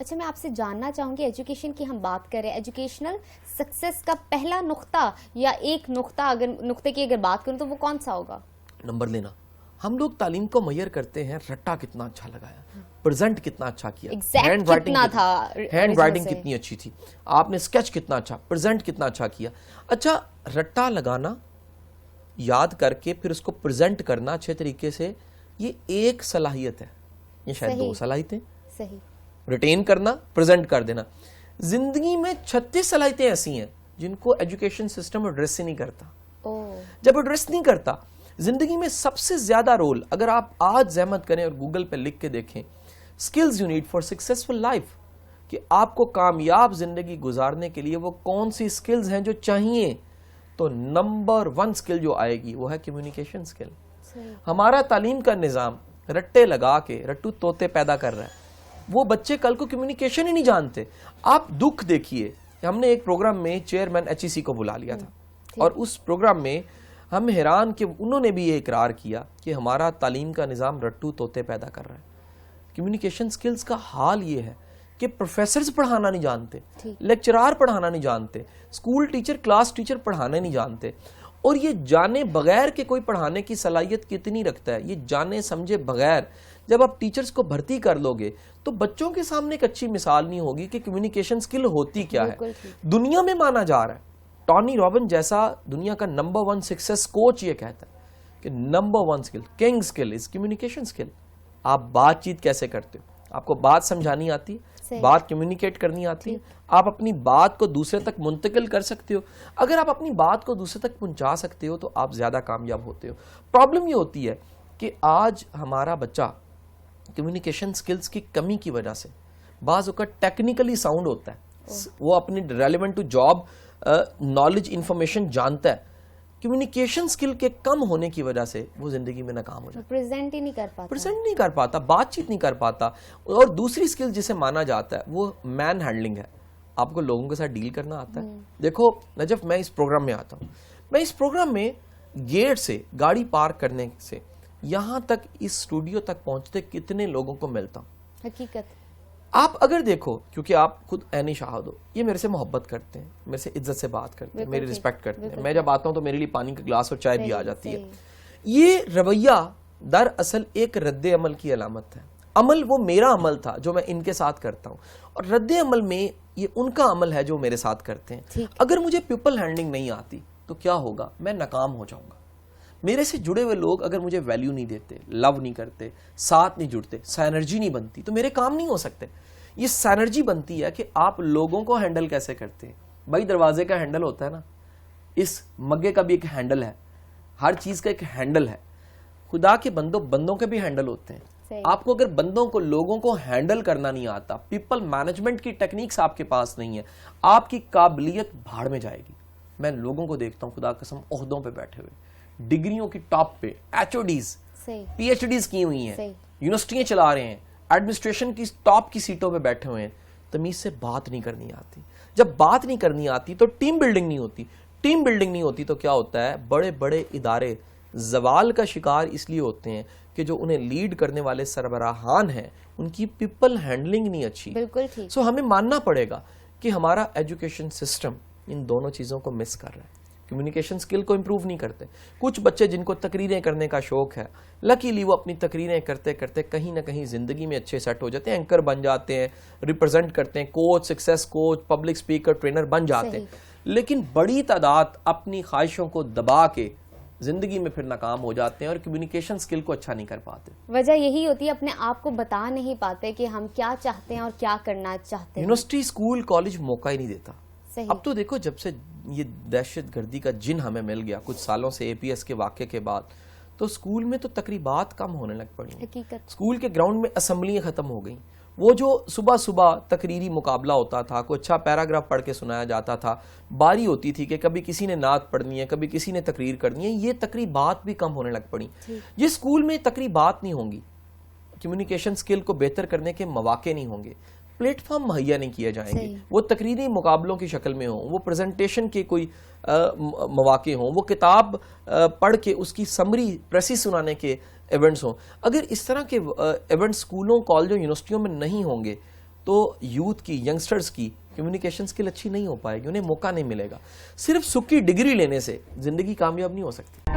اچھا میں آپ سے جاننا چاہوں گی ایجوکیشن کی ہم بات کریں, ایجوکیشنل سکسیس کا پہلا نقطہ یا ایک نقطہ, اگر نقطے کی اگر بات کروں تو وہ کون سا ہوگا؟ نمبر لینا. ہم لوگ تعلیم کو میئر کرتے ہیں رٹا کتنا اچھا لگایا, پریزنٹ کتنا اچھا کیا, ہینڈ رائٹنگ کتنی اچھی تھی, آپ نے اسکیچ کتنا اچھا, پریزنٹ کتنا اچھا کیا. اچھا رٹا لگانا, یاد کر کے پھر اس کو پریزنٹ کرنا اچھے طریقے سے, یہ ایک صلاحیت ہے, یہ شاید دو صلاحیتیں. صحیح. ریٹین کرنا, پریزنٹ کر دینا. زندگی میں 36 صلاحیتیں ایسی ہیں جن کو ایجوکیشن سسٹم ایڈریس ہی نہیں کرتا. جب ایڈریس نہیں کرتا, زندگی میں سب سے زیادہ رول, اگر آپ آج زحمت کریں اور گوگل پہ لکھ کے دیکھیں skills you need for successful life, کہ آپ کو کامیاب زندگی گزارنے کے لیے وہ کون سی اسکلز ہیں جو چاہیے, تو نمبر 1 اسکل جو آئے گی وہ ہے کمیونیکیشن اسکل. ہمارا تعلیم کا نظام رٹے لگا کے رٹو طوطے پیدا کر رہا ہے, وہ بچے کل کو کمیونیکیشن ہی نہیں جانتے. آپ دکھ دیکھیے, ہم نے ایک پروگرام میں چیئرمین HEC کو بلا لیا تھا, اور اس پروگرام میں ہم حیران کہ انہوں نے بھی یہ اقرار کیا کہ ہمارا تعلیم کا نظام رٹو طوطے پیدا کر رہا ہے. کمیونیکیشن سکلز کا حال یہ ہے کہ پروفیسرز پڑھانا نہیں جانتے, لیکچرار پڑھانا نہیں جانتے, اسکول ٹیچر کلاس ٹیچر پڑھانا نہیں جانتے. اور یہ جانے بغیر کہ کوئی پڑھانے کی صلاحیت کتنی رکھتا ہے, یہ جانے سمجھے بغیر جب آپ ٹیچرز کو بھرتی کر لو گے تو بچوں کے سامنے ایک اچھی مثال نہیں ہوگی کہ کمیونیکیشن سکل ہوتی کیا ہے. دنیا میں مانا جا رہا ہے, ٹونی رابن جیسا دنیا کا نمبر 1 سکسیس کوچ یہ کہتا ہے کہ number 1 skill, king skill is communication skill. آپ بات چیت کیسے کرتے ہو, آپ کو بات سمجھانی آتی, بات کمیونیکیٹ کرنی آتی ہے, آپ اپنی بات کو دوسرے تک منتقل کر سکتے ہو. اگر آپ اپنی بات کو دوسرے تک پہنچا سکتے ہو تو آپ زیادہ کامیاب ہوتے ہو. پرابلم یہ ہوتی ہے کہ آج ہمارا بچہ کمیونیکیشن سکلز کی کمی کی وجہ سے بعض اوقات ٹیکنیکلی ساؤنڈ ہوتا ہے, وہ اپنی relevant to job knowledge information جانتا ہے, کمیونیکیشن سکل کے کم ہونے کی وجہ سے وہ زندگی میں ناکام ہو جاتا ہے, پریزنٹ ہی نہیں کر پاتا, بات چیت نہیں کر پاتا. اور دوسری سکل جسے مانا جاتا ہے وہ مین ہینڈلنگ ہے, آپ کو لوگوں کے ساتھ ڈیل کرنا آتا ہے. دیکھو نجف, میں اس پروگرام میں آتا ہوں, میں اس پروگرام میں گیٹ سے گاڑی پارک کرنے سے یہاں تک اس اسٹوڈیو تک پہنچتے کتنے لوگوں کو ملتا ہوں. حقیقت آپ اگر دیکھو, کیونکہ آپ خود عینی شاہد ہو, یہ میرے سے محبت کرتے ہیں, میرے سے عزت سے بات کرتے ہیں, میری رسپیکٹ کرتے ہیں. میں جب آتا ہوں تو میرے لیے پانی کا گلاس اور چائے بھی آ جاتی ہے. یہ رویہ دراصل ایک رد عمل کی علامت ہے. عمل وہ میرا عمل تھا جو میں ان کے ساتھ کرتا ہوں, اور رد عمل میں یہ ان کا عمل ہے جو میرے ساتھ کرتے ہیں. اگر مجھے پیپل ہینڈلنگ نہیں آتی تو کیا ہوگا, میں ناکام ہو جاؤں گا. میرے سے جڑے ہوئے لوگ اگر مجھے ویلیو نہیں دیتے, لو نہیں کرتے, ساتھ نہیں جڑتے, سائنرجی نہیں بنتی, تو میرے کام نہیں ہو سکتے. یہ سائنرجی بنتی ہے کہ آپ لوگوں کو ہینڈل کیسے کرتے ہیں. بھائی دروازے کا ہینڈل ہوتا ہے نا, اس مگے کا بھی ایک ہینڈل ہے, ہر چیز کا ایک ہینڈل ہے. خدا کے بندوں کے بھی ہینڈل ہوتے ہیں. آپ کو اگر بندوں کو, لوگوں کو ہینڈل کرنا نہیں آتا, پیپل مینجمنٹ کی ٹیکنیکس آپ کے پاس نہیں ہے, آپ کی قابلیت بھاڑ میں جائے گی. میں لوگوں کو دیکھتا ہوں خدا قسم عہدوں پہ بیٹھے ہوئے, ڈگریوں کی ٹاپ پہ, HODs, PhDs کی ہوئی ہیں, یونیورسٹیاں چلا رہے ہیں, ایڈمنسٹریشن کی ٹاپ کی سیٹوں پہ بیٹھے ہوئے ہیں, تمیز سے بات نہیں کرنی آتی. جب بات نہیں کرنی آتی تو ٹیم بلڈنگ نہیں ہوتی. ٹیم بلڈنگ نہیں ہوتی تو کیا ہوتا ہے, بڑے بڑے ادارے زوال کا شکار اس لیے ہوتے ہیں کہ جو انہیں لیڈ کرنے والے سربراہان ہیں ان کی پیپل ہینڈلنگ نہیں اچھی. بالکل ٹھیک. سو ہمیں ماننا پڑے گا کہ ہمارا ایجوکیشن سسٹم ان دونوں چیزوں کو مس کر رہا ہے. کمیونیکیشن سکل کو امپروو نہیں کرتے. کچھ بچے جن کو تقریریں کرنے کا شوق ہے, لکیلی وہ اپنی تقریریں کرتے کرتے کہیں نہ کہیں زندگی میں اچھے سیٹ ہو جاتے ہیں, اینکر بن جاتے ہیں, ریپرزینٹ کرتے ہیں, coach, success coach, public speaker, trainer بن جاتے ہیں. لیکن بڑی تعداد اپنی خواہشوں کو دبا کے زندگی میں پھر ناکام ہو جاتے ہیں اور کمیونیکیشن سکل کو اچھا نہیں کر پاتے. وجہ یہی ہوتی ہے اپنے آپ کو بتا نہیں پاتے کہ ہم کیا چاہتے ہیں اور کیا کرنا چاہتے ہیں. یونیورسٹی, اسکول, کالج موقع ہی نہیں دیتا. اب تو دیکھو جب سے یہ دہشت گردی کا جن ہمیں مل گیا کچھ سالوں سے, APS کے واقعے کے بعد, تو اسکول میں تو تقریبات کم ہونے لگ پڑی. اسکول کے گراؤنڈ میں اسمبلیاں ختم ہو گئیں. وہ جو صبح صبح تقریری مقابلہ ہوتا تھا, کوئی اچھا پیراگراف پڑھ کے سنایا جاتا تھا, باری ہوتی تھی کہ کبھی کسی نے نعت پڑھنی ہے, کبھی کسی نے تقریر کرنی ہے, یہ تقریبات بھی کم ہونے لگ پڑی. یہ اسکول میں تقریبات نہیں ہوں گی, کمیونیکیشن سکل کو بہتر کرنے کے مواقع نہیں ہوں گے, پلیٹ فارم مہیا نہیں کیے جائیں گے. وہ تقریری مقابلوں کی شکل میں ہوں, وہ پریزنٹیشن کے کوئی مواقع ہوں, وہ کتاب پڑھ کے اس کی سمری پریسی سنانے کے ایونٹس ہوں. اگر اس طرح کے ایونٹس اسکولوں, کالجوں, یونیورسٹیوں میں نہیں ہوں گے تو یوتھ کی, ینگسٹرز کی کمیونیکیشن اسکل اچھی نہیں ہو پائے گی, انہیں موقع نہیں ملے گا. صرف سکی ڈگری لینے سے زندگی کامیاب نہیں ہو سکتی.